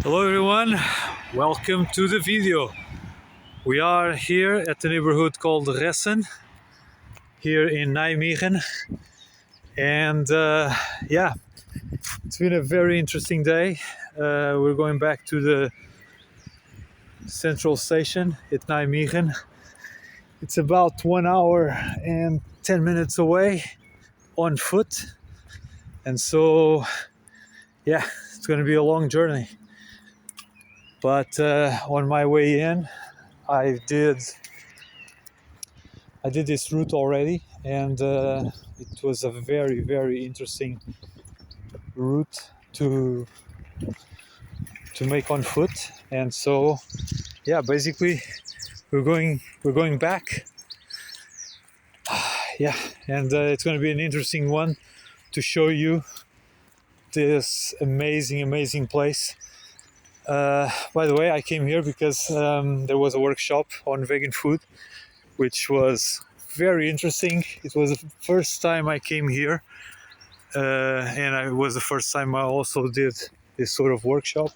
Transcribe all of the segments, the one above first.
Hello everyone, welcome to the video. We are here at the neighborhood called Ressen, here in Nijmegen. And it's been a very interesting day. We're going back to the central station at Nijmegen. It's about 1 hour and 10 minutes away on foot. And so, it's going to be a long journey. But on my way in, I did this route already, and it was a very, very interesting route to make on foot. And so, basically, we're going back. And it's going to be an interesting one to show you this amazing place. By the way, I came here because there was a workshop on vegan food, which was very interesting. It was the first time I came here, and it was the first time I also did this sort of workshop.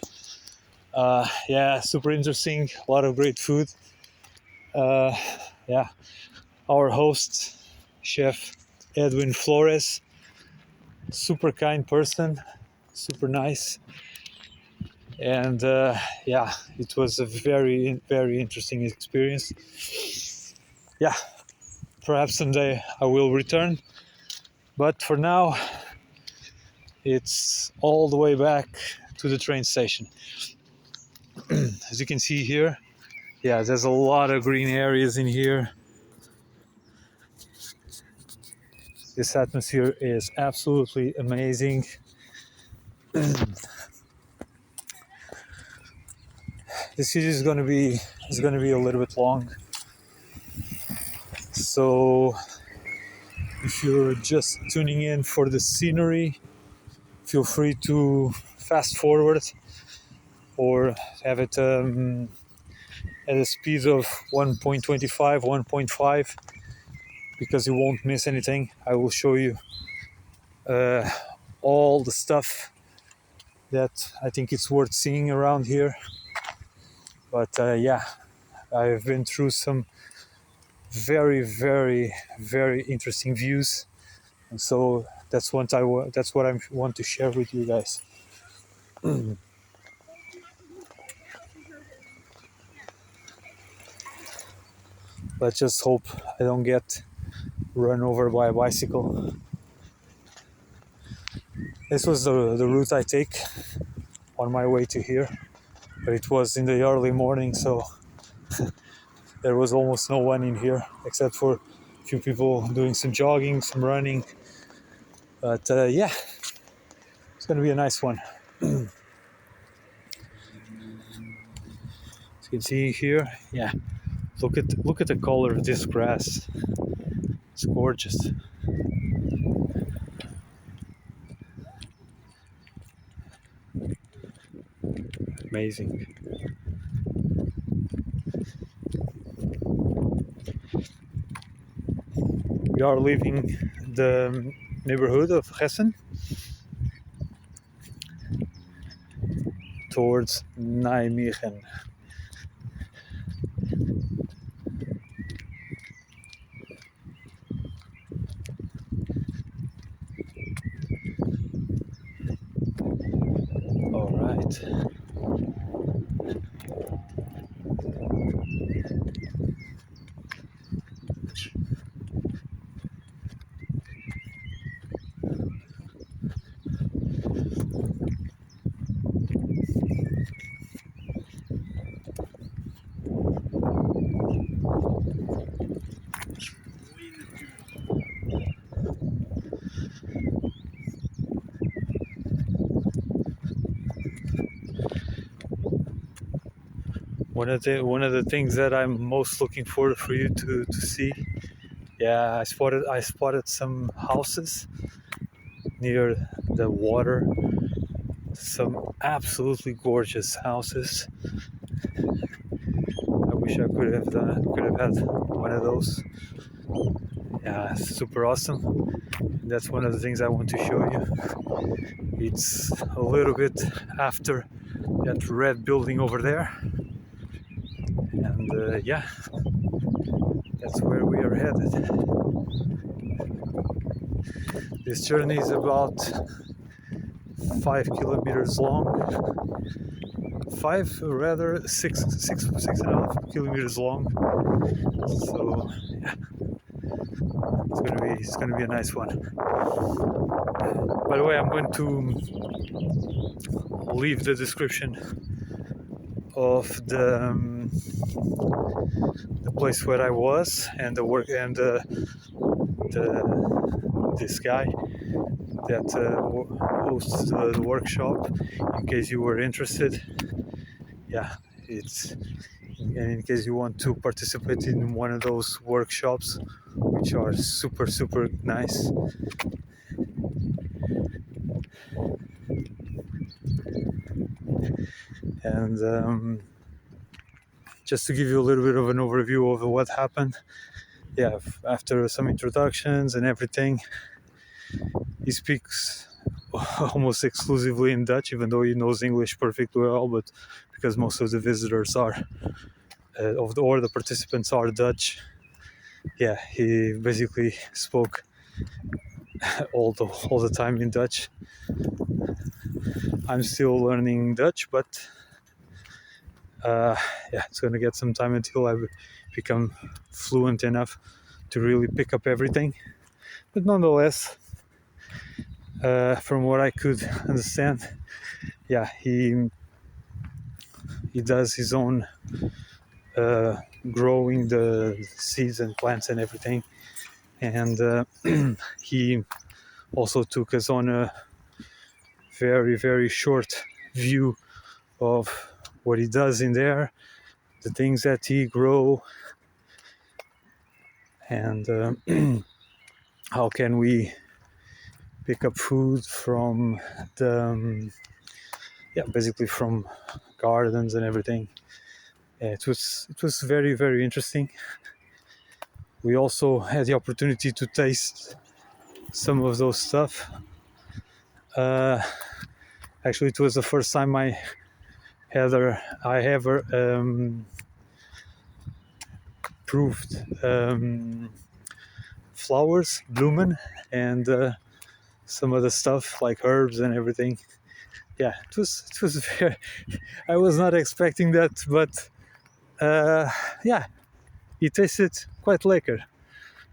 Super interesting, a lot of great food. Our host, Chef Edwin Flores, super kind person, super nice. And it was a very, very interesting experience. Perhaps someday I will return, but for now it's all the way back to the train station. As you can see here, there's a lot of green areas in here. This atmosphere is absolutely amazing. This video is going to be a little bit long, so if you're just tuning in for the scenery, feel free to fast forward or have it at a speed of 1.25, 1.5, because you won't miss anything. I will show you all the stuff that I think it's worth seeing around here. But I've been through some very, very, very interesting views, and so that's what I want to share with you guys. Let's just hope I don't get run over by a bicycle. This was the route I take on my way to here. But it was in the early morning, so there was almost no one in here, except for a few people doing some jogging, some running. But it's going to be a nice one. As you can see here, look at the color of this grass. It's gorgeous. Amazing. We are leaving the neighborhood of Ressen towards Nijmegen. All right. One of the things that I'm most looking forward for you to see. I spotted some houses near the water. Some absolutely gorgeous houses. I wish I could have had one of those. Super awesome. That's one of the things I want to show you. It's a little bit after that red building over there. And yeah, that's where we are headed. This journey is about 5 kilometers long. 6.5 kilometers long. So yeah, it's gonna be a nice one. By the way, I'm going to leave the description of the place where I was and the work and this guy that hosts the workshop, in case you were interested. Yeah, and in case you want to participate in one of those workshops, which are super nice. And just to give you a little bit of an overview of what happened, yeah, after some introductions and everything, he speaks almost exclusively in Dutch, even though he knows English perfectly well, but because most of the visitors are, or the participants are Dutch, yeah, he basically spoke all the time in Dutch. I'm still learning Dutch, but yeah, it's gonna get some time until I become fluent enough to really pick up everything. But nonetheless, from what I could understand, yeah, he does his own growing the seeds and plants and everything, and he also took us on a very short view of what he does in there, the things that he grow, and how can we pick up food from the basically from gardens and everything. Yeah, it was very interesting. We also had the opportunity to taste some of those stuff. Actually, it was the first time I ever proved flowers blooming and some other stuff like herbs and everything. Yeah, it was very, I was not expecting that, but yeah, it tasted quite lekker,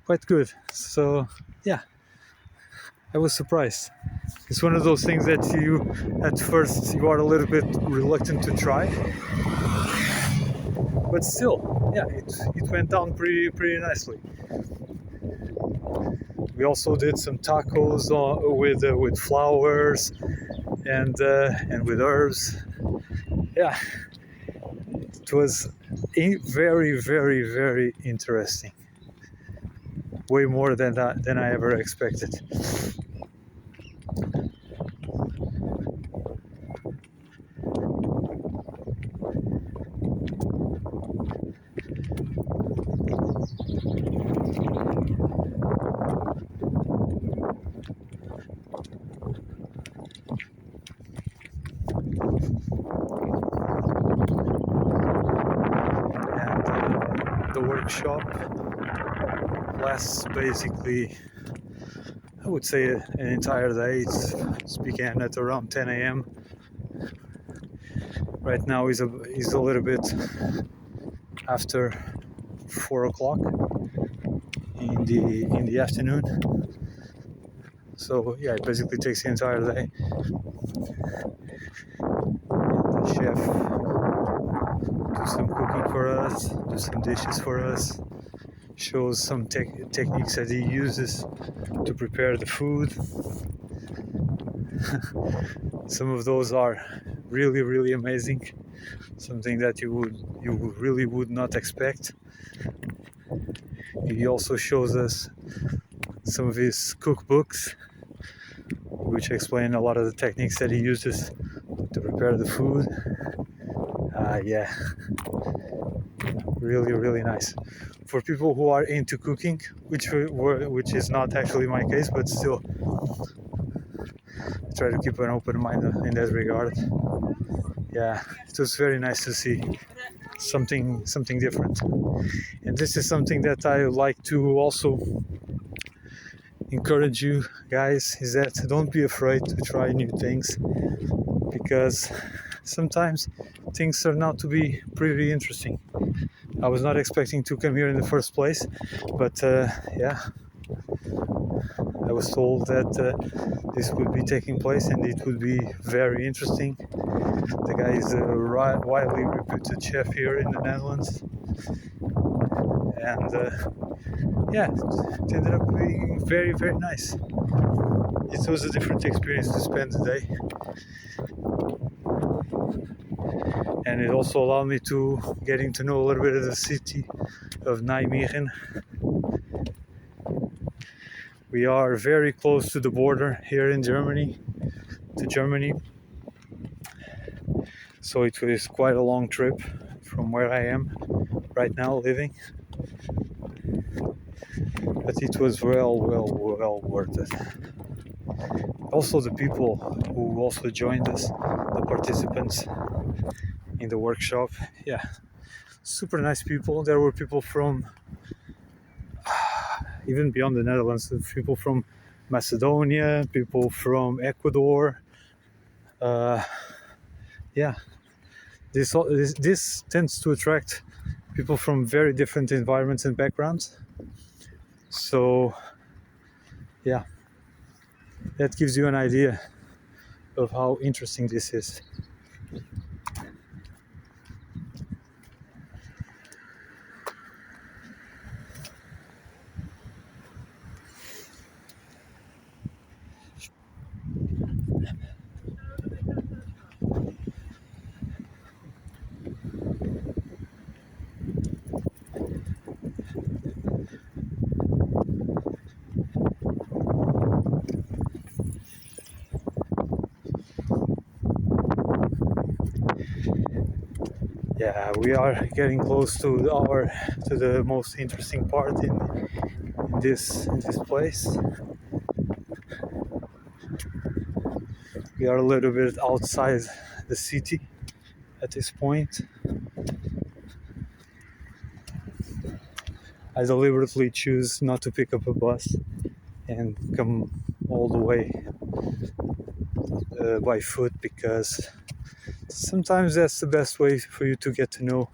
quite good. So yeah, I was surprised. It's one of those things that you at first you are a little bit reluctant to try, but still, yeah, it went down pretty nicely. We also did some tacos with flowers and with herbs. Yeah, it was very interesting. Way more than I ever expected. The workshop lasts basically, I would say, an entire day. It began at around 10 a.m. Right now is a little bit after 4 o'clock in the afternoon. So yeah, it basically takes the entire day. And the chef do some cooking for us, do some dishes for us, shows some techniques that he uses to prepare the food. Some of those are really amazing, something that you really would not expect. He also shows us some of his cookbooks, which explain a lot of the techniques that he uses to prepare the food. Yeah, really nice. For people who are into cooking, which is not actually my case, but still, I try to keep an open mind in that regard. yeah, it was very nice to see something different. And this is something that I like to also encourage you guys, is that don't be afraid to try new things, because sometimes things turn out to be pretty interesting. I was not expecting to come here in the first place, but yeah, I was told that this would be taking place and it would be very interesting. The guy is a widely reputed chef here in the Netherlands, and yeah, it ended up being very, very nice. It was a different experience to spend the day, and it also allowed me to getting to know a little bit of the city of Nijmegen. We are very close to the border here in Germany, so it was quite a long trip from where I am right now living, but it was well worth it. Also the people who also joined us, the participants in the workshop, yeah, super nice people. There were people from even beyond the Netherlands, people from Macedonia, people from Ecuador. Yeah, this tends to attract people from very different environments and backgrounds. So yeah, that gives you an idea of how interesting this is. Yeah, we are getting close to the most interesting part in this place. We are a little bit outside the city at this point. I deliberately choose not to pick up a bus and come all the way by foot, because sometimes that's the best way for you to get to know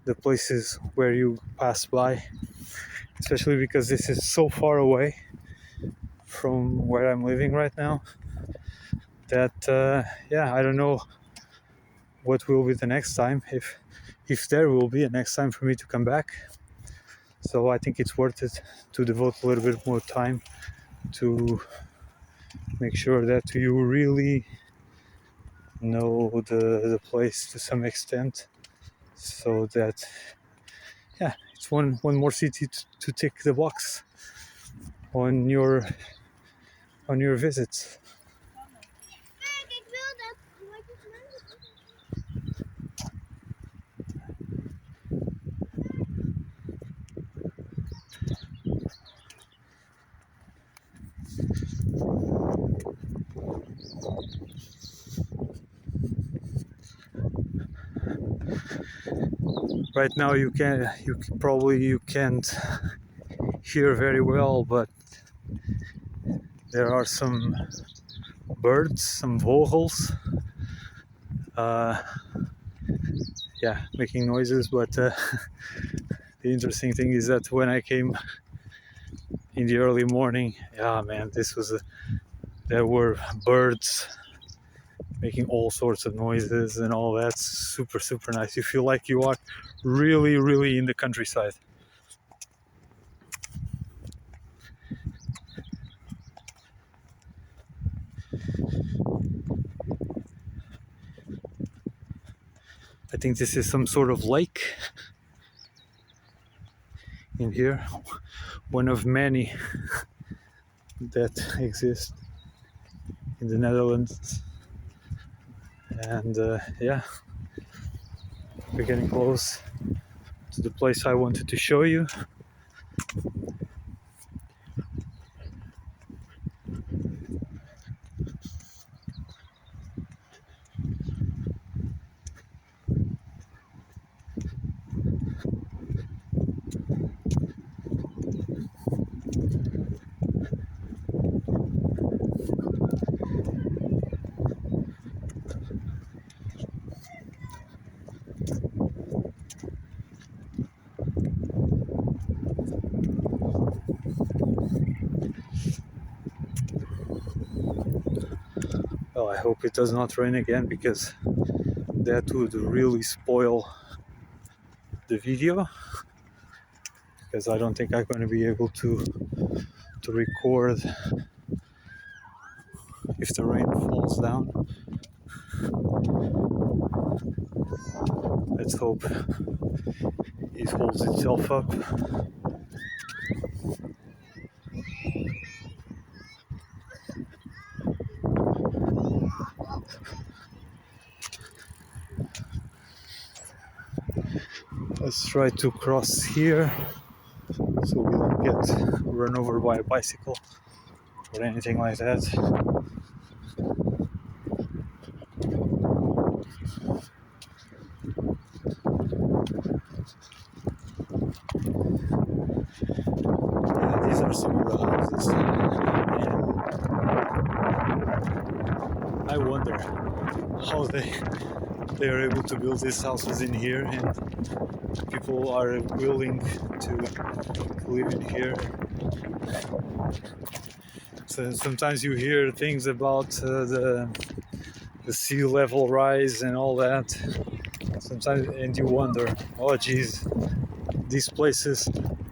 the places where you pass by, especially because this is so far away from where I'm living right now that yeah, I don't know what will be the next time, if there will be a next time for me to come back. So I think it's worth it to devote a little bit more time to make sure that you really know the place to some extent, so that yeah, it's one more city to tick the box on your visits. Right now you can't hear very well, but there are some birds, some vogels, yeah, making noises. But the interesting thing is that when I came in the early morning, yeah, man, there were birds making all sorts of noises and all that. Super nice. You feel like you are really in the countryside. I think this is some sort of lake in here, one of many that exist in the Netherlands. And yeah, we're getting close to the place I wanted to show you. hope it does not rain again, because that would really spoil the video, because I don't think I'm going to be able to record if the rain falls down. Let's hope it holds itself up. Let's try to cross here so we don't get run over by a bicycle or anything like that. Yeah, these are some of the houses. And I wonder how they are able to build these houses in here, and people are willing to live in here. So sometimes you hear things about the sea level rise and all that. Sometimes, and you wonder, oh geez, these places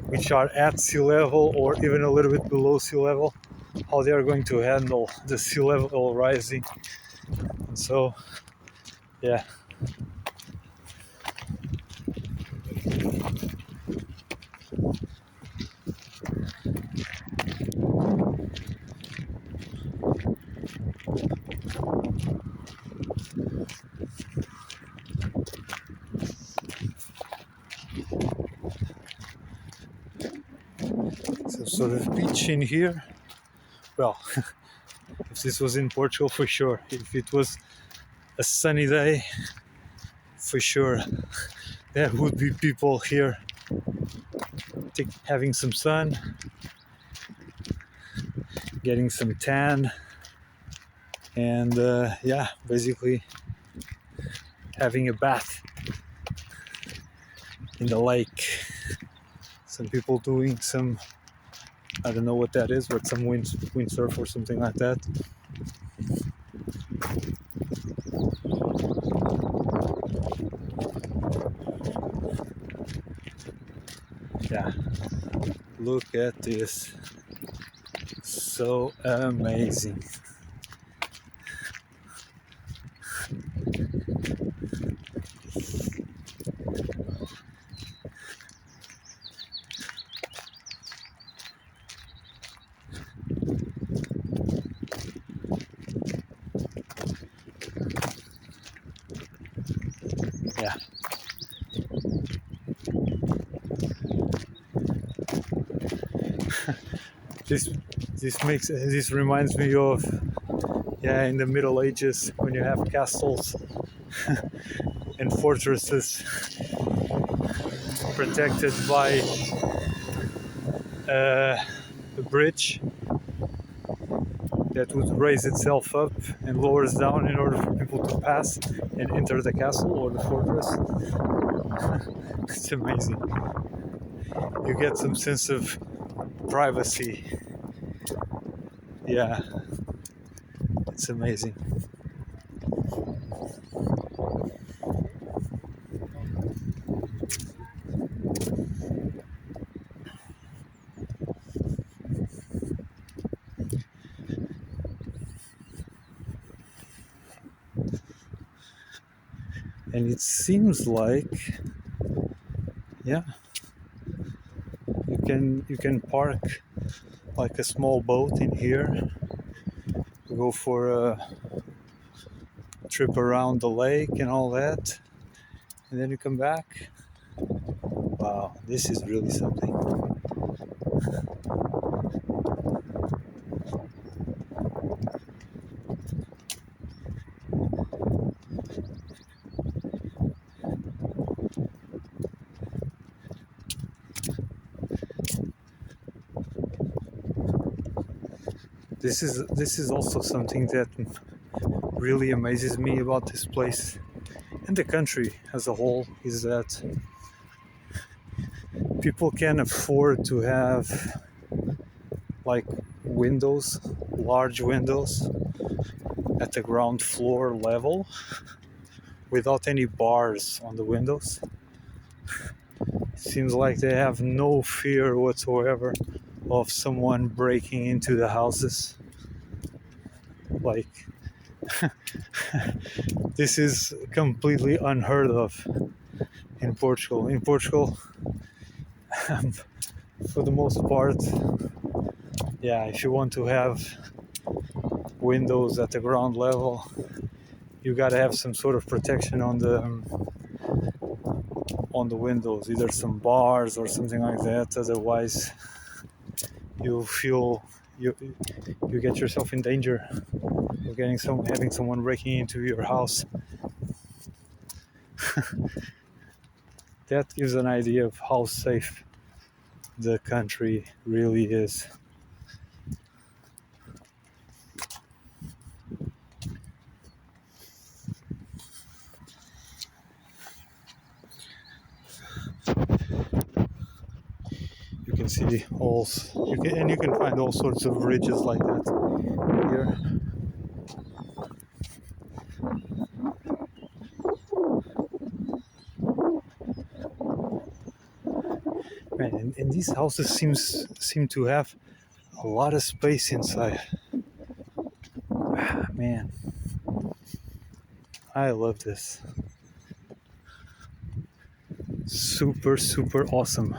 which are at sea level or even a little bit below sea level, how they are going to handle the sea level rising. And so, yeah. Some sort of beach in here. Well, if this was in Portugal, for sure. If it was a sunny day, for sure, there would be people here having some sun, getting some tan, and yeah, basically having a bath in the lake. Some people doing some, I don't know what that is, but some windsurf or something like that. Yeah, look at this, so amazing. Yeah. This reminds me of, yeah, in the Middle Ages when you have castles and fortresses protected by a bridge that would raise itself up and lowers down in order for people to pass and enter the castle or the fortress. It's amazing. You get some sense of privacy. Yeah, it's amazing. And it seems like, yeah, you can park like a small boat in here, go for a trip around the lake and all that, and then you come back. Wow, this is really something. This is also something that really amazes me about this place and the country as a whole, is that people can afford to have like windows, large windows, at the ground floor level without any bars on the windows. Seems like they have no fear whatsoever of someone breaking into the houses. Like, this is completely unheard of in Portugal. In Portugal, for the most part, yeah, if you want to have windows at the ground level, you gotta have some sort of protection on the windows, either some bars or something like that. Otherwise, you feel you get yourself in danger of having someone breaking into your house. That gives an idea of how safe the country really is. You can see you can find all sorts of bridges like that here. Man, and these houses seem to have a lot of space inside. Man, I love this. Super, super awesome.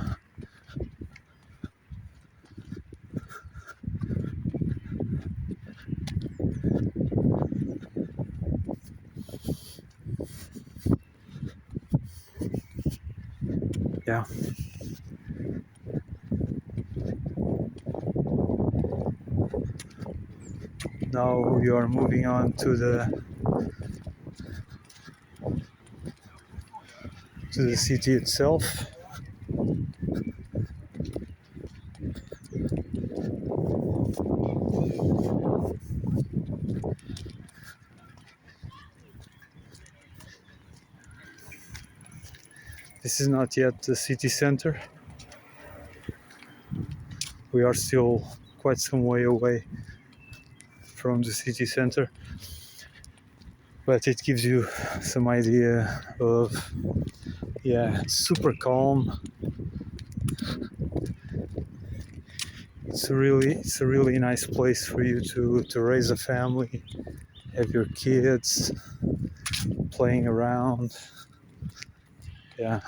Yeah. Now we are moving on to the city itself. This is not yet the city center. We are still quite some way away from the city center, but it gives you some idea of, yeah, it's super calm. It's a really nice place for you to raise a family, have your kids playing around. Yeah.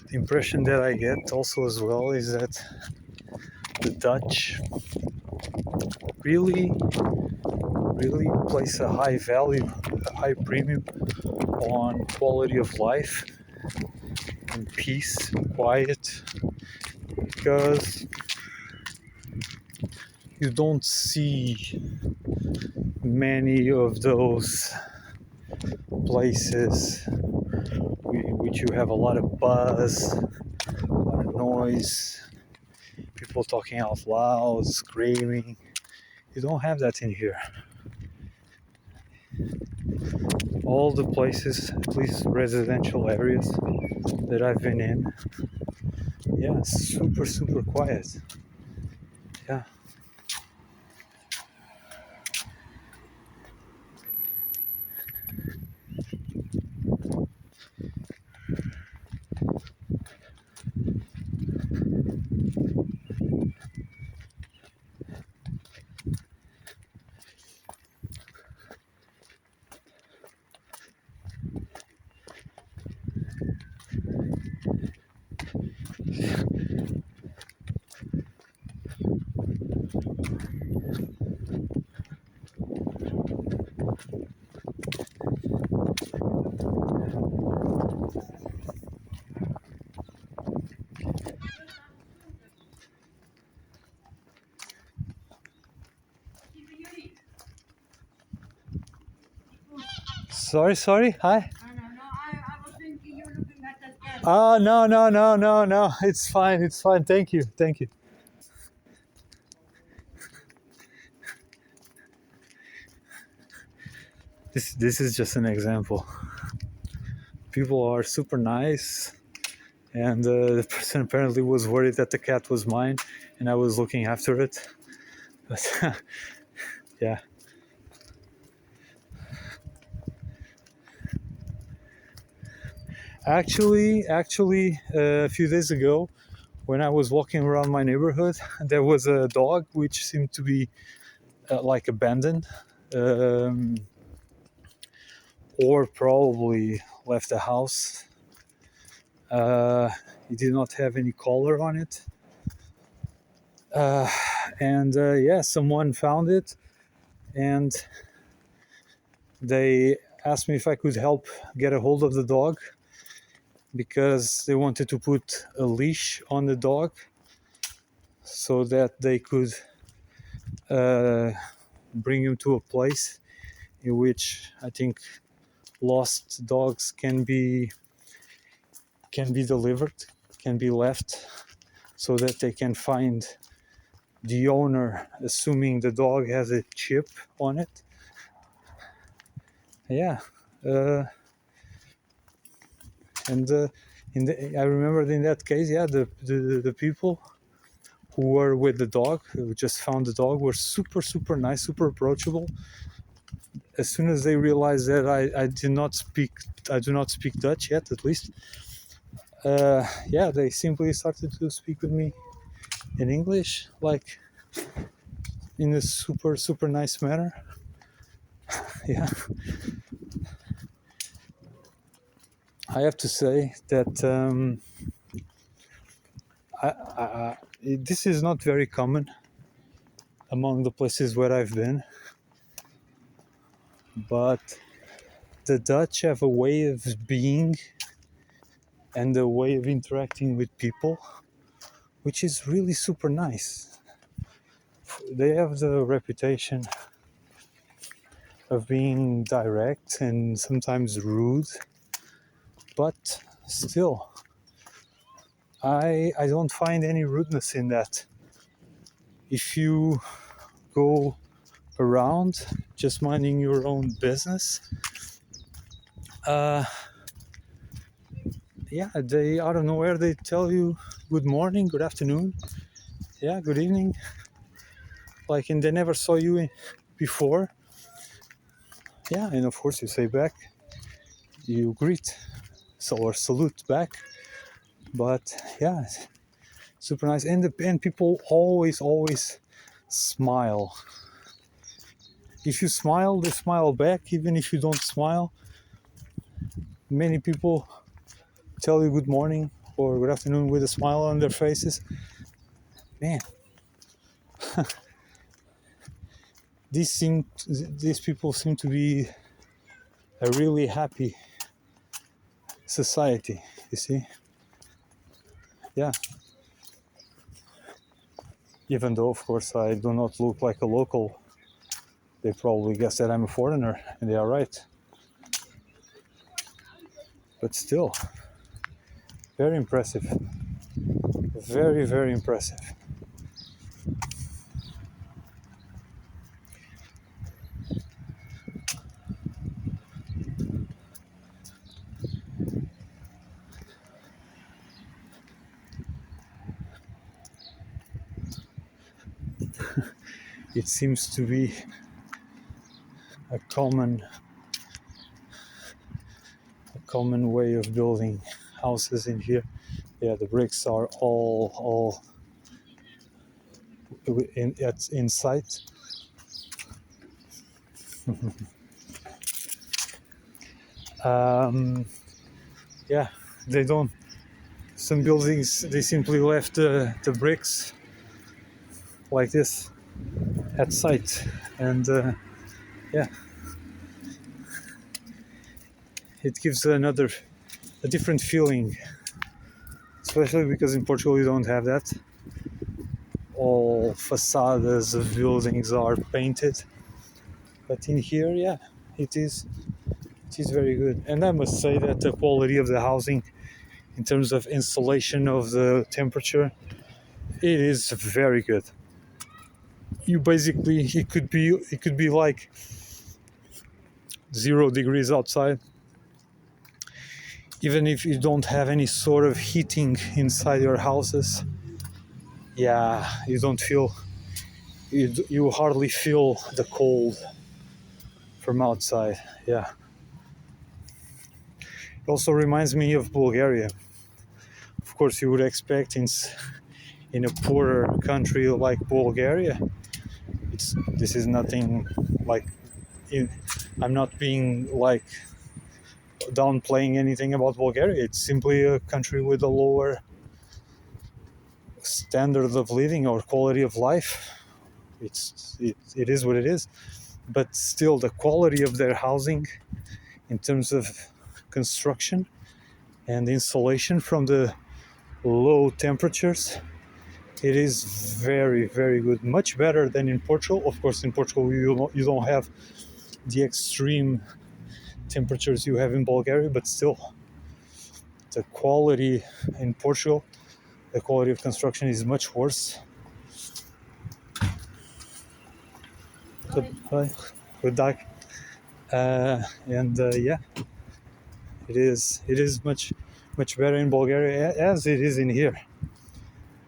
The impression that I get also as well is that the Dutch really place a high value, a high premium on quality of life and peace and quiet, because you don't see many of those places which you have a lot of buzz, a lot of noise, people talking out loud, screaming. You don't have that in here. All the places, at least residential areas that I've been in, yeah, super, super quiet. Yeah. Sorry, hi. No, I was thinking you're looking at that cat. No, no, no, no, no. It's fine. It's fine. Thank you. Thank you. This is just an example. People are super nice, and the person apparently was worried that the cat was mine, and I was looking after it. But yeah. Actually, a few days ago, when I was walking around my neighborhood, there was a dog which seemed to be like abandoned, or probably left the house. It did not have any collar on it, and yeah, someone found it, and they asked me if I could help get a hold of the dog, because they wanted to put a leash on the dog so that they could bring him to a place in which I think lost dogs can be delivered, can be left, so that they can find the owner, assuming the dog has a chip on it. Yeah. And I remember in that case, yeah, the people who were with the dog, who just found the dog, were super nice, super approachable. As soon as they realized that I do not speak Dutch yet, at least, yeah, they simply started to speak with me in English, like in a super nice manner. Yeah. I have to say that this is not very common among the places where I've been, but the Dutch have a way of being and a way of interacting with people which is really super nice. They have the reputation of being direct and sometimes rude, but still, I don't find any rudeness in that. If you go around just minding your own business, yeah, they out of nowhere they tell you good morning, good afternoon, yeah, good evening, like, and they never saw you before. Yeah, and of course you say back, you greet, or salute back. But yeah, super nice, and people always smile. If you smile, they smile back. Even if you don't smile, many people tell you good morning or good afternoon with a smile on their faces. Man, these people seem to be a really happy society, you see. Yeah, even though of course I do not look like a local, they probably guess that I'm a foreigner, and they are right. But still, very impressive. Very impressive. It seems to be a common way of building houses in here. Yeah, the bricks are all in sight. Yeah, they don't. Some buildings, they simply left the bricks like this at sight, and yeah, it gives a different feeling, especially because in Portugal you don't have that. All facades of buildings are painted, but in here, yeah, it is very good. And I must say that the quality of the housing in terms of installation of the temperature, it is very good. You basically, it could be like 0 degrees outside, even if you don't have any sort of heating inside your houses. Yeah, you hardly feel the cold from outside. Yeah. It also reminds me of Bulgaria. Of course, you would expect in a poorer country like Bulgaria, this is nothing like. I'm not being like downplaying anything about Bulgaria. It's simply a country with a lower standard of living or quality of life. It is what it is. But still, the quality of their housing in terms of construction and insulation from the low temperatures, it is very, very good. Much better than in Portugal. Of course, in Portugal you don't have the extreme temperatures you have in Bulgaria, but still, the quality in Portugal, the quality of construction is much worse. Good dag. Yeah, it is much better in Bulgaria as it is in here,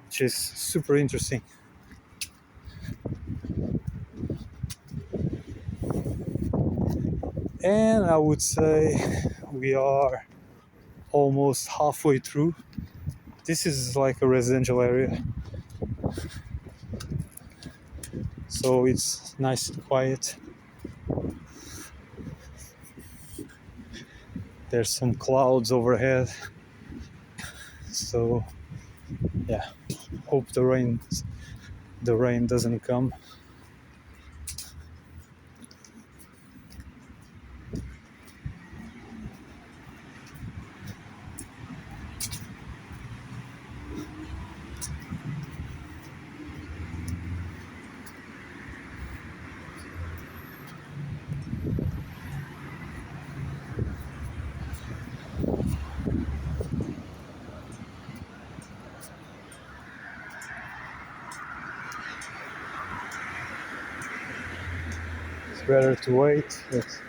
which is super interesting. And I would say we are almost halfway through. This is like a residential area, so it's nice and quiet. There's some clouds overhead, so yeah, hope the rain doesn't come. It's better to wait. Yes.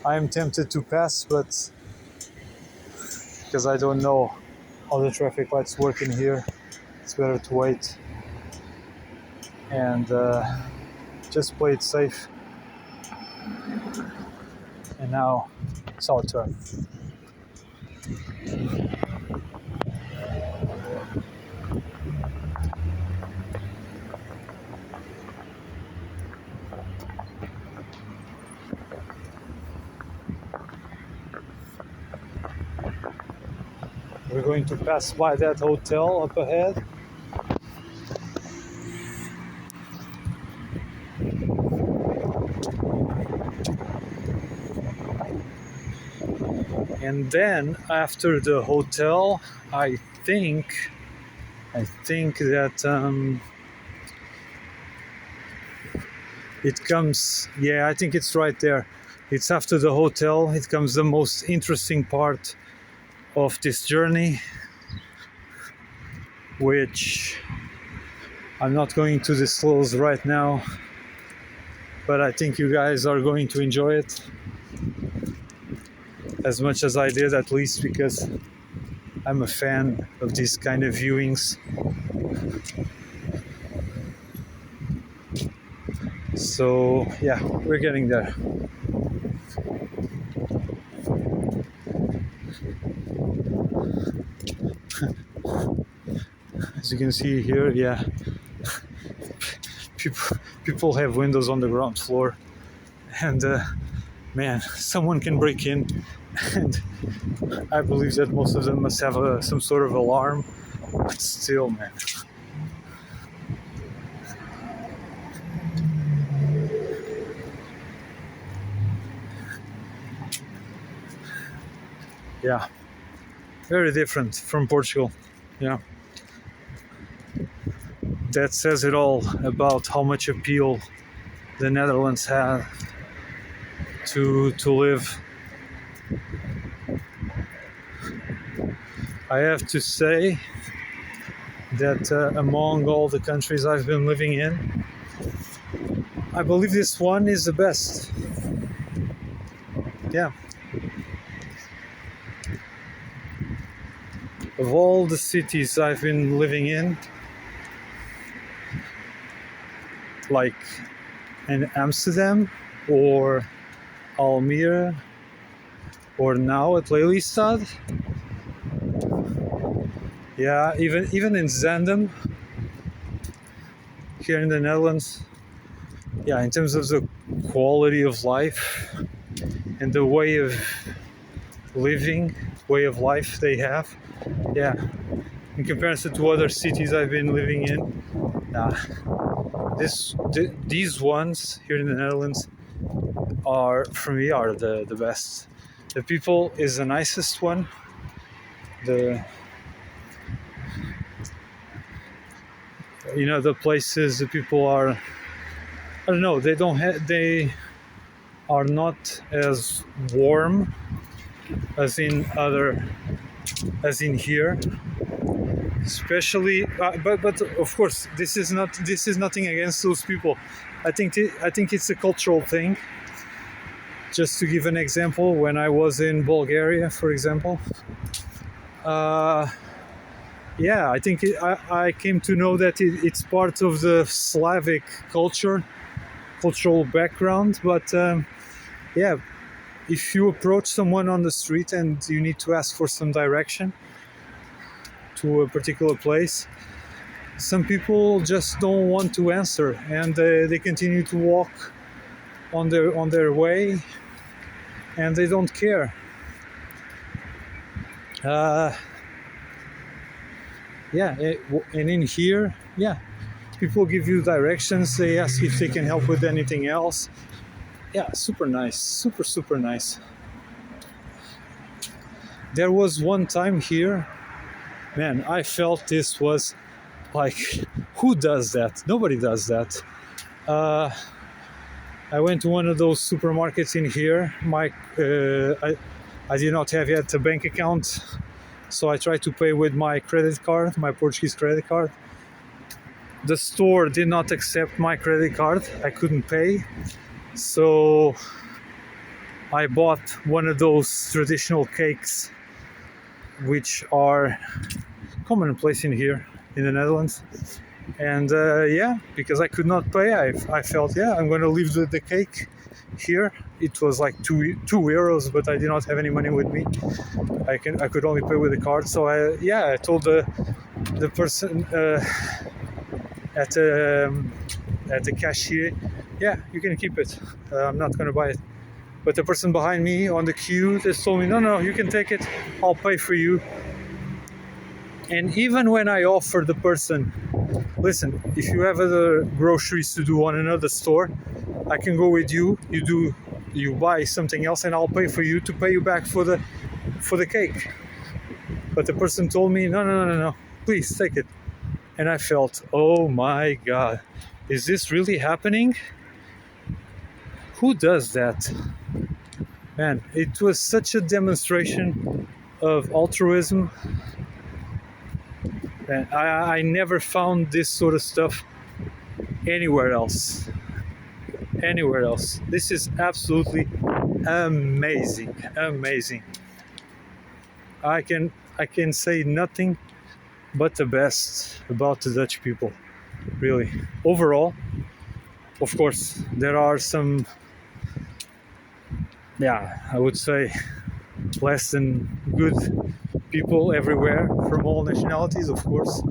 I'm tempted to pass, but because I don't know how the traffic lights work in here, it's better to wait and just play it safe. And now it's our turn. We're going to pass by that hotel up ahead. And then after the hotel, I think that it comes, yeah, I think it's right there. It's after the hotel, it comes the most interesting part of this journey, which I'm not going to disclose right now, but I think you guys are going to enjoy it as much as I did, at least because I'm a fan of these kind of viewings. So yeah, we're getting there. As you can see here, yeah, people have windows on the ground floor, and man, someone can break in, and I believe that most of them must have some sort of alarm, but still, man. Yeah, very different from Portugal. Yeah, that says it all about how much appeal the Netherlands have to live. I have to say that among all the countries I've been living in, I believe this one is the best. Yeah. Of all the cities I've been living in, like in Amsterdam or Almere or now at Lelystad, yeah, even in Zandam here in the Netherlands, yeah, in terms of the quality of life and the way of living, way of life they have, yeah, in comparison to other cities I've been living in, these ones here in the Netherlands are, for me, are the best. The people is the nicest one. The places, the people are, I don't know, they are not as warm as in here, especially but of course this is nothing against those people. I think it's a cultural thing. Just to give an example, when I was in Bulgaria, for example, yeah, I think I came to know that it's part of the Slavic cultural background. But yeah, if you approach someone on the street and you need to ask for some direction to a particular place, some people just don't want to answer, and they continue to walk on their way, and they don't care. Yeah, and in here, yeah, people give you directions. They ask if they can help with anything else. Yeah, super nice, super nice. There was one time here, man, I felt this was like, who does that? Nobody does that. I went to one of those supermarkets in here. I did not have yet a bank account, so I tried to pay with my credit card, my Portuguese credit card. The store did not accept my credit card. I couldn't pay. So I bought one of those traditional cakes, which are commonplace in here in the Netherlands. And yeah, because I could not pay, I felt, yeah, I'm going to leave the cake here. It was like two euros, but I did not have any money with me. I could only pay with a card. So I told the person at the cashier, yeah, you can keep it. I'm not going to buy it. But the person behind me on the queue just told me, no, you can take it. I'll pay for you. And even when I offered the person, listen, if you have other groceries to do on another store, I can go with you. You buy something else, and I'll pay for you to pay you back for the cake. But the person told me, no, please take it. And I felt, oh my God, is this really happening? Who does that? Man, it was such a demonstration of altruism. And I never found this sort of stuff anywhere else. This is absolutely amazing. I can say nothing but the best about the Dutch people, really. Overall, of course, there are some, yeah, I would say less than good people everywhere from all nationalities, of course.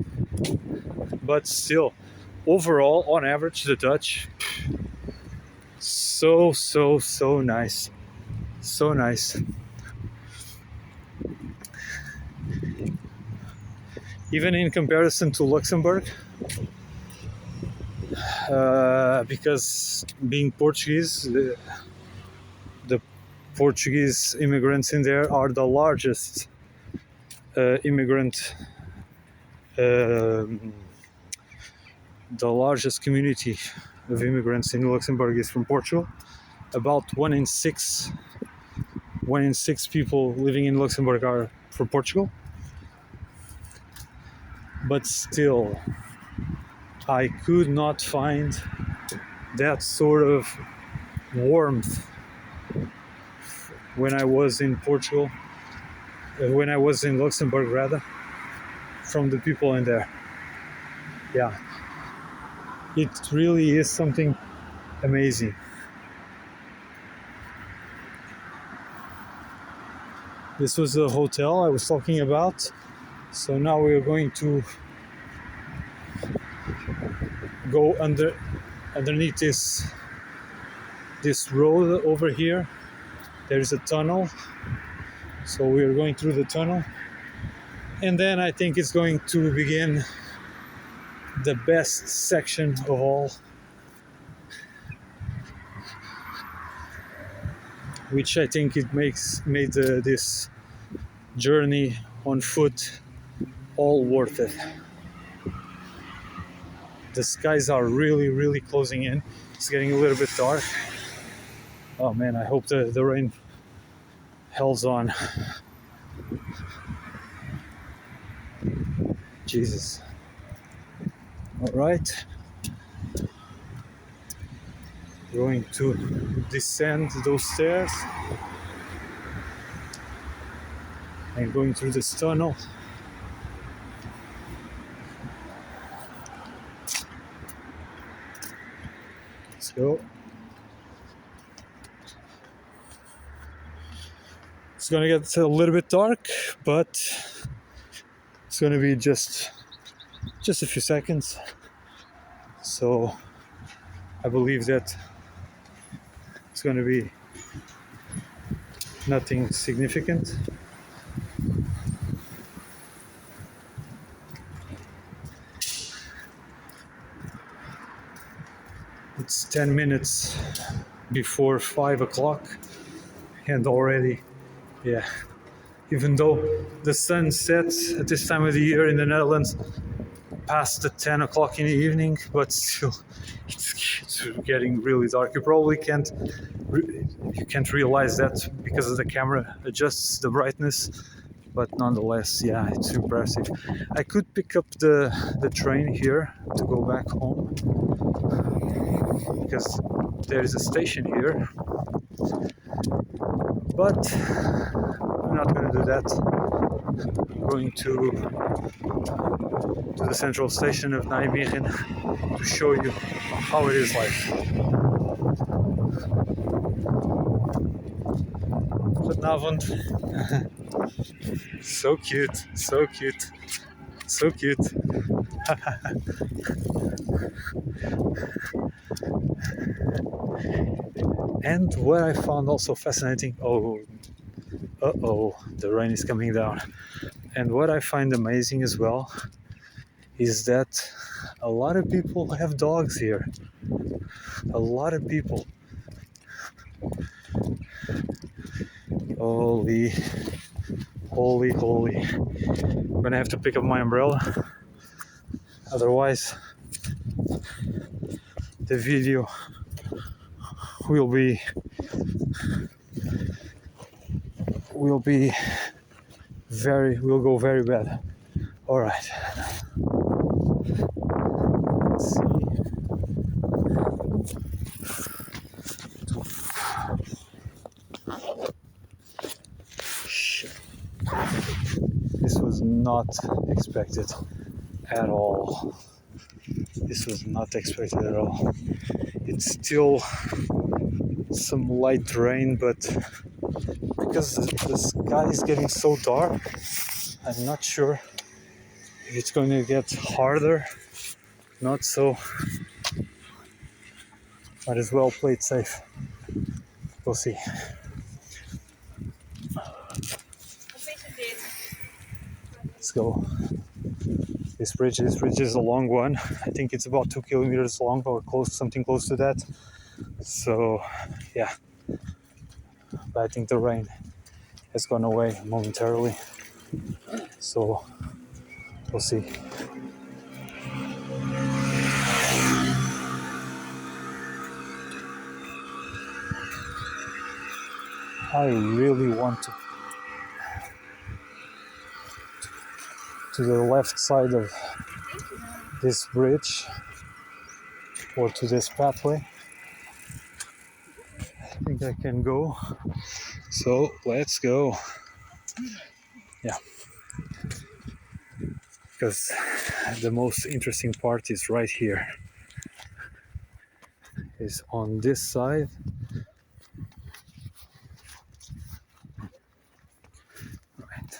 But still, overall, on average, the Dutch, so nice. So nice. Even in comparison to Luxembourg, because being Portuguese, the Portuguese immigrants in there are the largest the largest community of immigrants in Luxembourg is from Portugal. About one in six people living in Luxembourg are from Portugal. But still, I could not find that sort of warmth when I was in Portugal, when I was in Luxembourg rather, from the people in there. Yeah, it really is something amazing. This was the hotel I was talking about. So now we're going to go underneath this road over here. There is a tunnel. So we're going through the tunnel. And then I think it's going to begin the best section of all, which I think it made this journey on foot all worth it. The skies are really, really closing in. It's getting a little bit dark. Oh man, I hope the rain holds on. Jesus. All right. Going to descend those stairs and going through this tunnel. Let's go. It's gonna get a little bit dark, but it's gonna be just a few seconds. So I believe that it's gonna be nothing significant. It's 10 minutes before 5 o'clock and already, yeah, even though the sun sets at this time of the year in the Netherlands past the 10 o'clock in the evening, but still it's getting really dark. You probably can't realize that because the camera adjusts the brightness, but nonetheless, yeah, it's impressive. I could pick up the train here to go back home because there is a station here, but I'm not going to do that. I'm going to the central station of Nijmegen to show you how it is like. Goedenavond. So cute, so cute, so cute. And what I found also fascinating, the rain is coming down. And what I find amazing as well is that a lot of people have dogs here. A lot of people. Holy. I'm gonna have to pick up my umbrella. Otherwise, the video will go very bad. All right. Let's see. This was not expected at all. It's still some light rain, but because the sky is getting so dark, I'm not sure if it's going to get harder. Not so. Might as well play it safe. We'll see. let's go. This bridge is a long one. I think it's about 2 kilometers long or something close to that. So yeah, but I think the rain has gone away momentarily. So we'll see. I really want to the left side of this bridge or to this pathway. I think I can go. So let's go. Yeah. Because the most interesting part is right here. Is on this side. Right.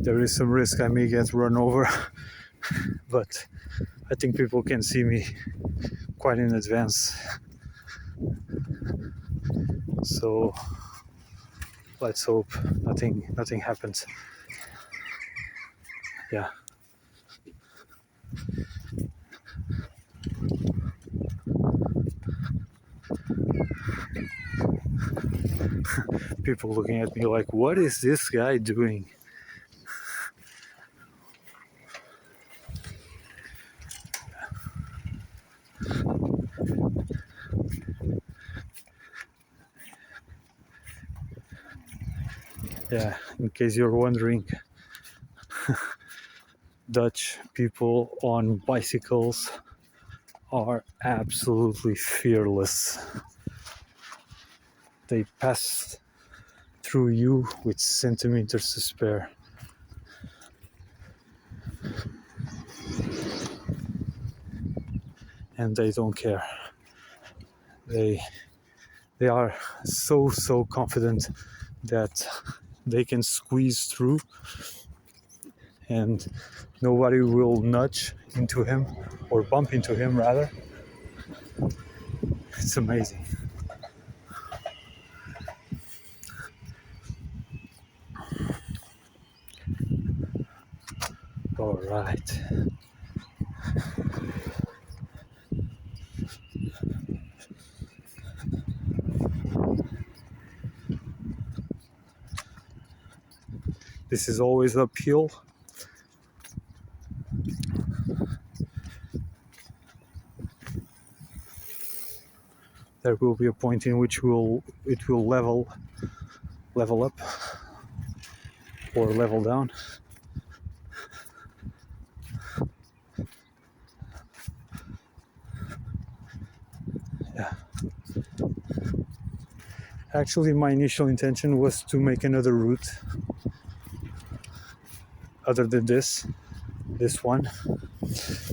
There is some risk I may get run over, but I think people can see me quite in advance. So let's hope nothing happens. Yeah. People looking at me like, what is this guy doing? Yeah, in case you're wondering, Dutch people on bicycles are absolutely fearless. They pass through you with centimeters to spare. And they don't care. They are so confident that they can squeeze through and nobody will nudge into him or bump into him rather. It's amazing. All right. This is always uphill. There will be a point in which it will level up or level down. Yeah. Actually, my initial intention was to make another route other than this one,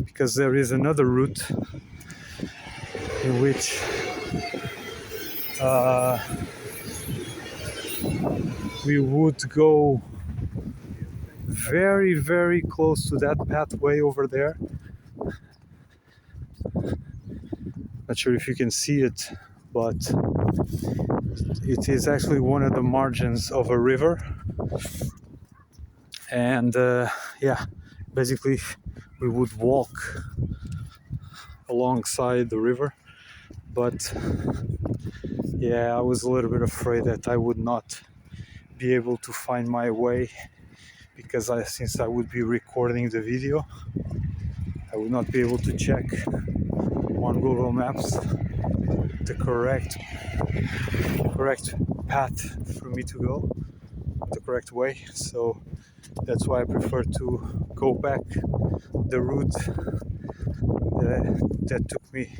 because there is another route in which we would go very close to that pathway over there. Not sure if you can see it, but it is actually one of the margins of a river. And yeah, basically we would walk alongside the river. But yeah, I was a little bit afraid that I would not be able to find my way, because since I would be recording the video, I would not be able to check on Google Maps the correct path for me to go, the correct way. So that's why I prefer to go back the route that took me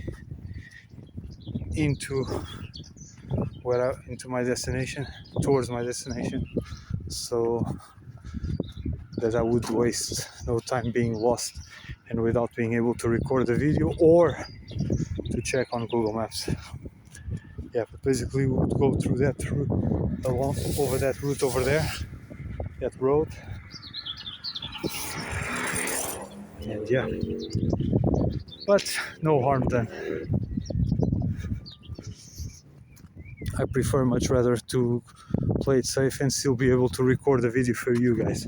into my destination, towards my destination. So that I would waste no time being lost and without being able to record the video or to check on Google Maps. Yeah, but basically we would go through that route, along over that route over there, that road. And yeah, but no harm done. I prefer much rather to play it safe and still be able to record the video for you guys.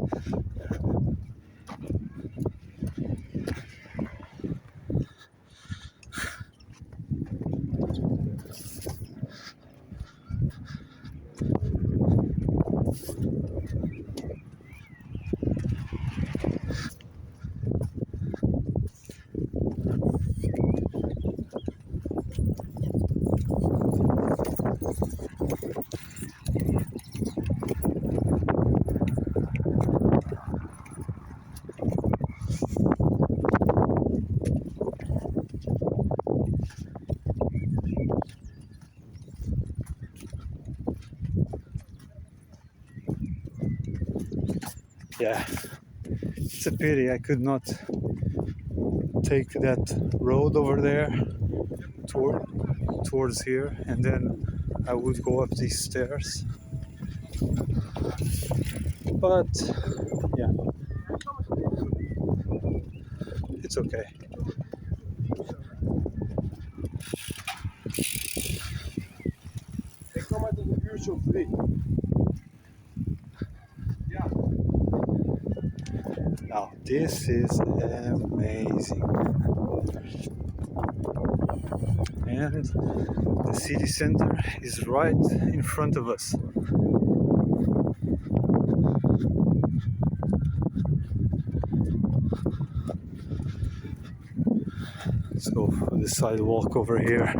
Yeah, it's a pity I could not take that road over there towards here, and then I would go up these stairs. But yeah, it's okay. Now this is amazing, and the city center is right in front of us. Let's go for the sidewalk over here.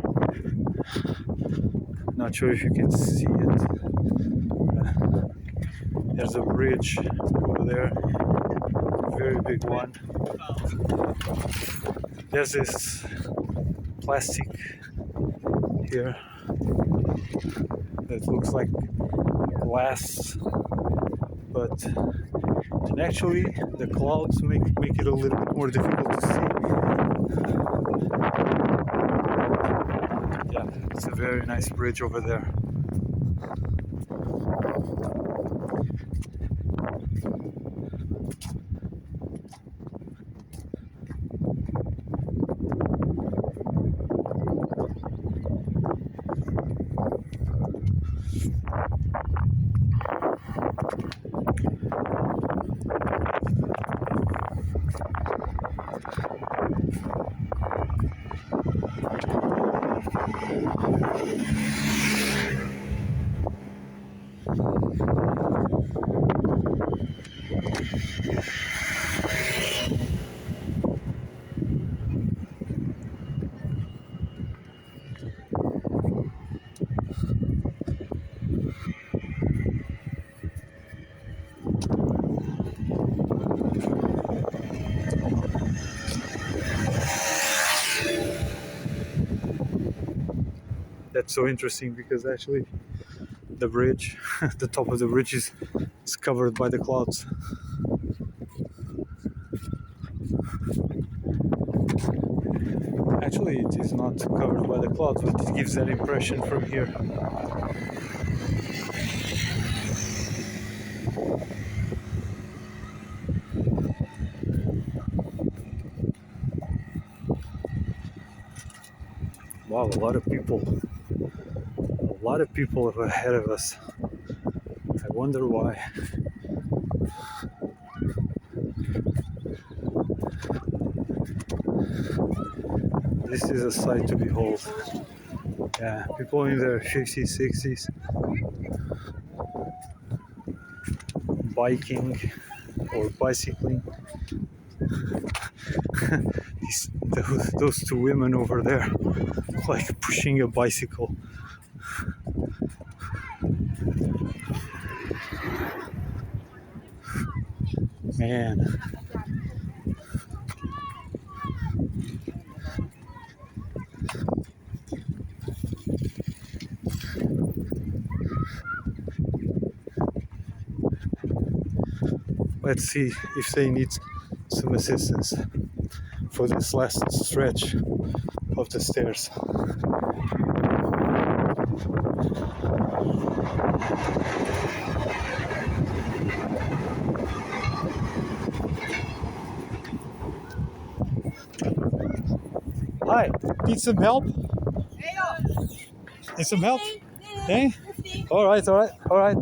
Not sure if you can see it. There's a bridge over there, very big one. There's this plastic here that looks like glass, but and actually the clouds make it a little bit more difficult to see. Yeah, it's a very nice bridge over there. That's so interesting because actually the bridge, the top of the bridge is covered by the clouds. Actually, it is not covered by the clouds, but it gives that impression from here. Wow, a lot of people ahead of us. I wonder why. This is a sight to behold. Yeah, people in their 50s, 60s, biking or bicycling. Those two women over there, like pushing a bicycle. Man. Let's see if they need some assistance for this last stretch of the stairs. Hi, need some help? Need some help? Nee? Alright. Alright.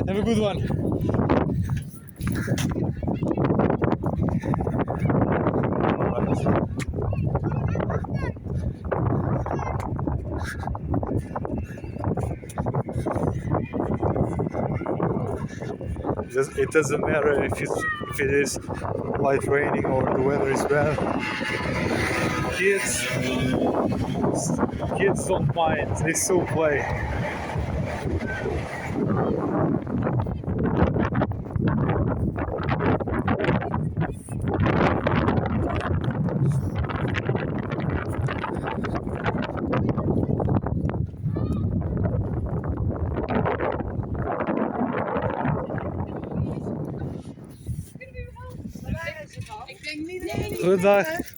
Have a good one. It doesn't matter if it is light raining or the weather is bad. Kids don't mind. They still play.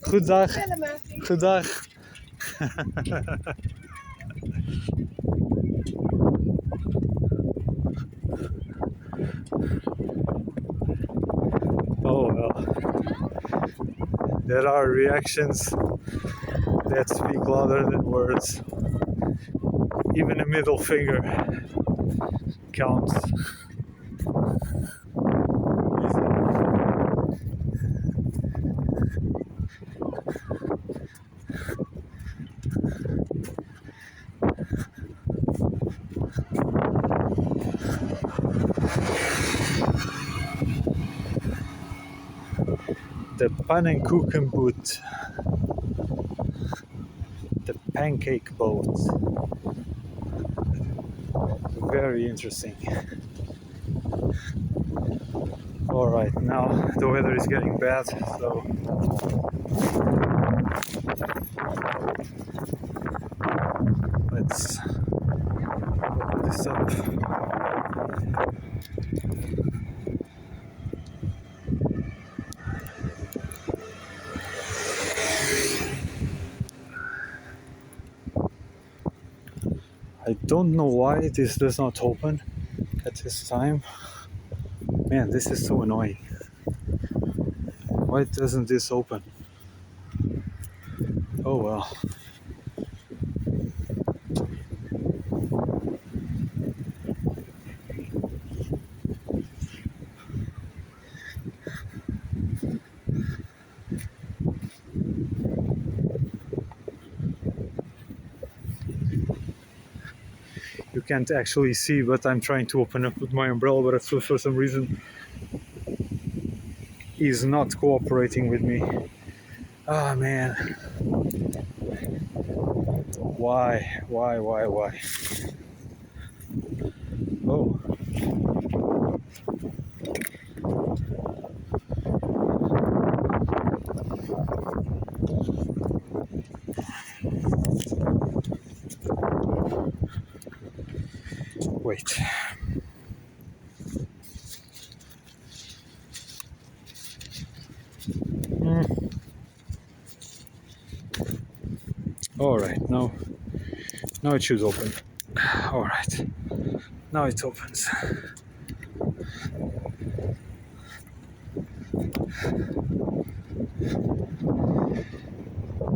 Goedendag. Oh well. There are reactions that speak louder than words. Even a middle finger counts. The pannenkoekenboot, the pancake boat. Very interesting. Alright, now the weather is getting bad, so let's open this up. I don't know why this does not open at this time. Man, this is so annoying. Why doesn't this open? Oh well. You can't actually see, but I'm trying to open up with my umbrella, but for some reason he's not cooperating with me. Ah, man. Why? Oh. Wait. All right, now it should open. All right, now it opens.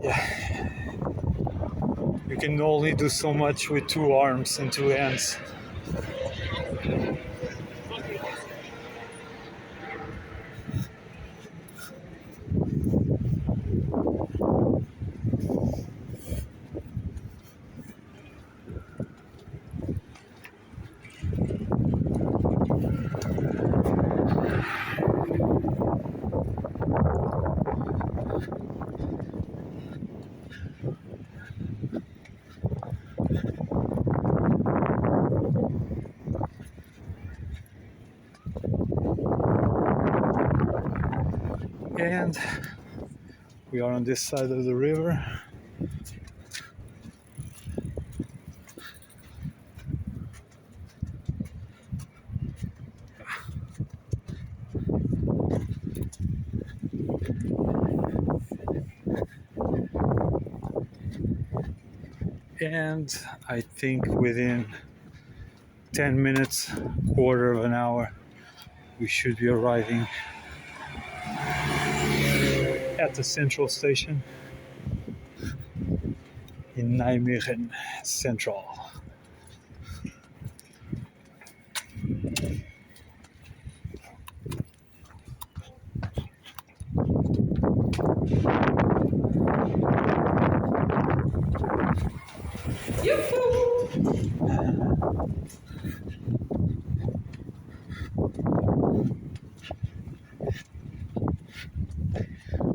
Yeah, you can only do so much with 2 arms and 2 hands. And we are on this side of the river. And I think within 10 minutes, quarter of an hour, we should be arriving at the central station in Nijmegen Central.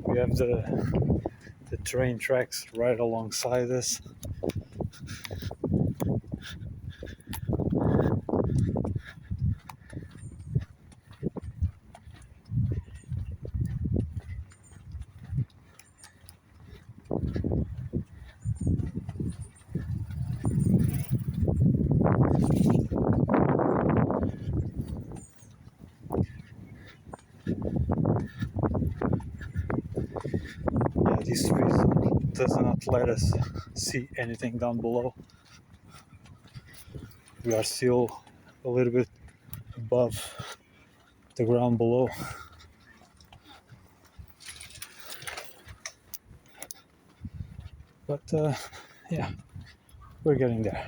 We have the train tracks right alongside us. Yeah, this trees does not let us see anything down below. We are still a little bit above the ground below. But yeah, we're getting there.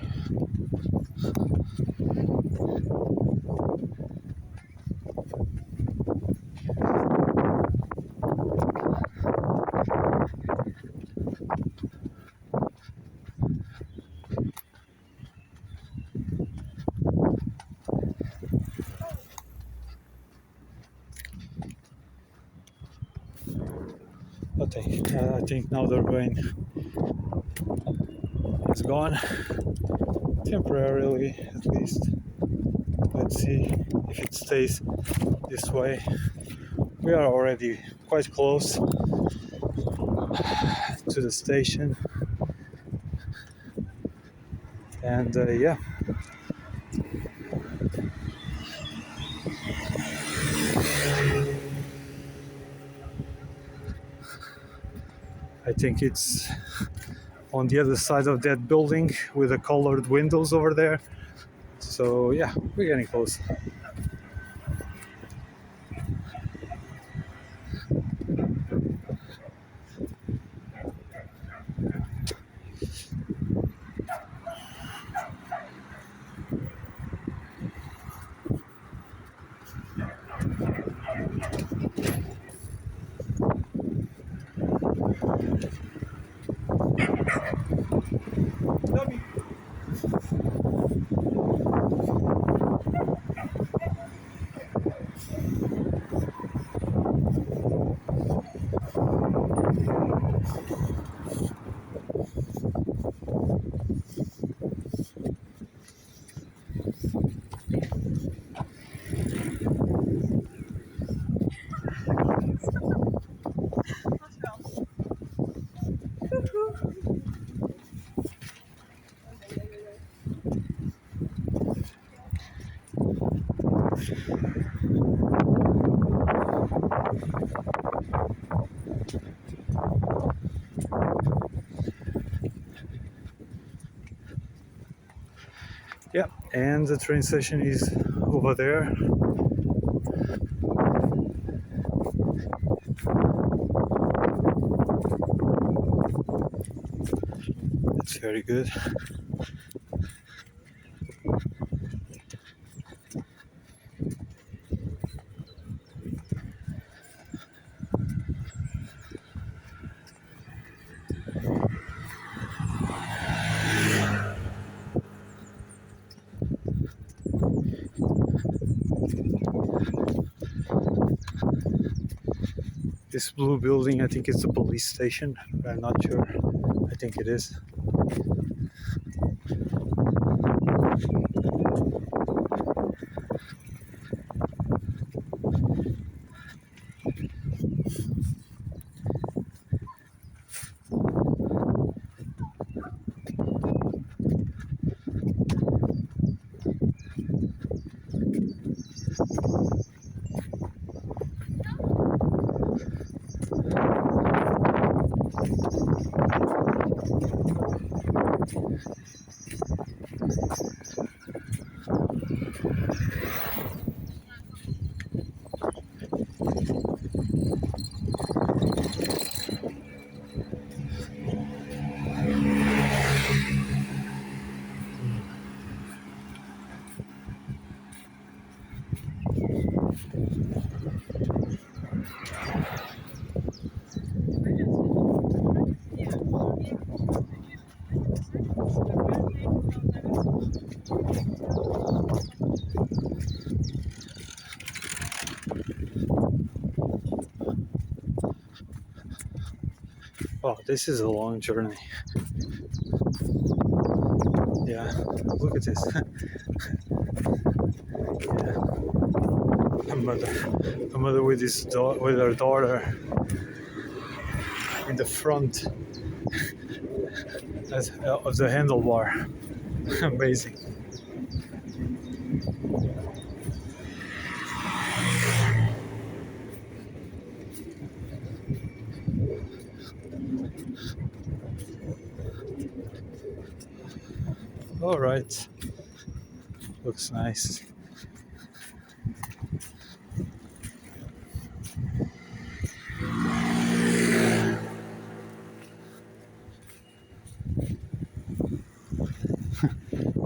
Okay, I think now the rain is gone, temporarily at least. Let's see if it stays this way. We are already quite close to the station, and yeah. I think it's on the other side of that building with the colored windows over there. So yeah, we're getting close. Yeah, and the train station is over there. That's very good. This blue building, I think it's the police station, but I'm not sure. I think it is. Oh, this is a long journey. Yeah, look at this. Yeah. A mother with with her daughter in the front of the handlebar. Amazing. All right, looks nice.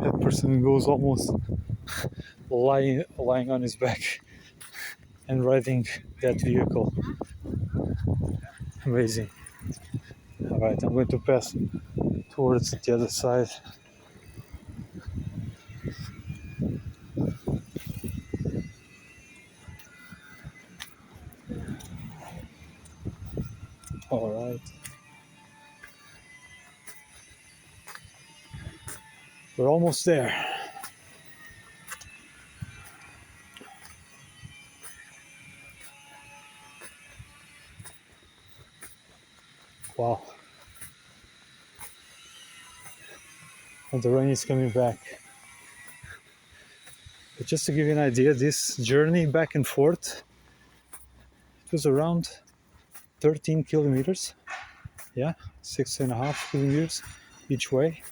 That person goes almost lying on his back and riding that vehicle. Amazing. All right, I'm going to pass towards the other side. All right. We're almost there. Wow. And the rain is coming back. But just to give you an idea, this journey back and forth, it was around 13 kilometers. Yeah, 6.5 kilometers each way.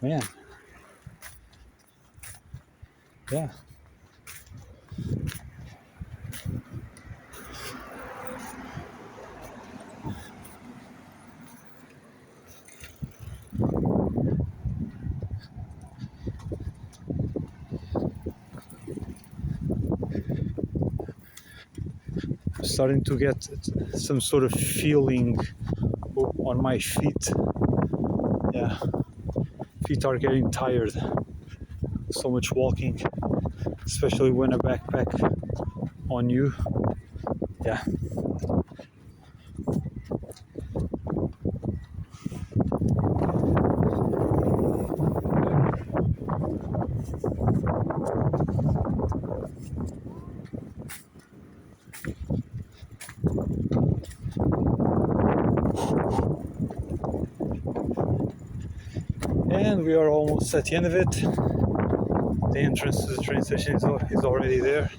Man. Yeah. I'm starting to get some sort of feeling on my feet. Yeah, feet are getting tired. So much walking, especially when a backpack on you. Yeah. And we are almost at the end of it. The entrance to the train station is already there.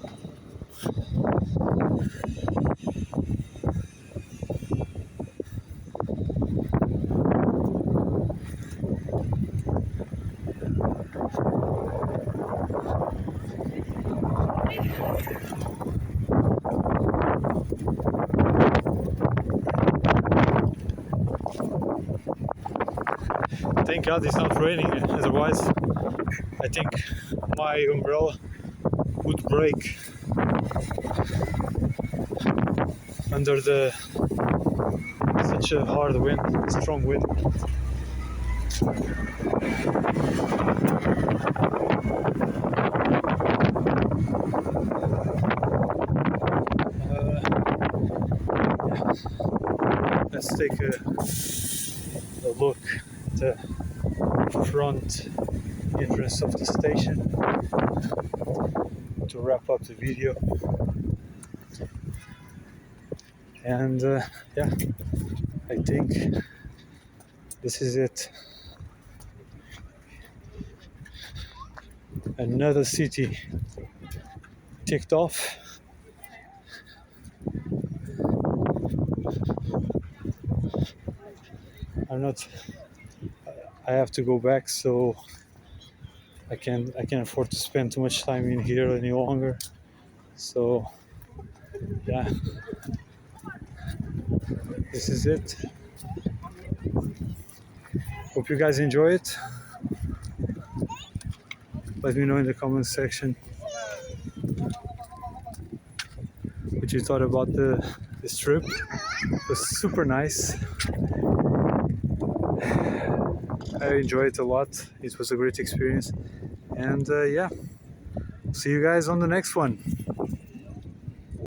Thank God it's not raining, otherwise I think my umbrella would break under such a hard wind, strong wind. Let's take a look at the front entrance of the station to wrap up the video. And yeah, I think this is it. Another city ticked off. I have to go back, so I can't afford to spend too much time in here any longer. So yeah, this is it. Hope you guys enjoy it. Let me know in the comment section what you thought about this trip. It was super nice. I enjoyed it a lot. It was a great experience. And yeah, see you guys on the next one.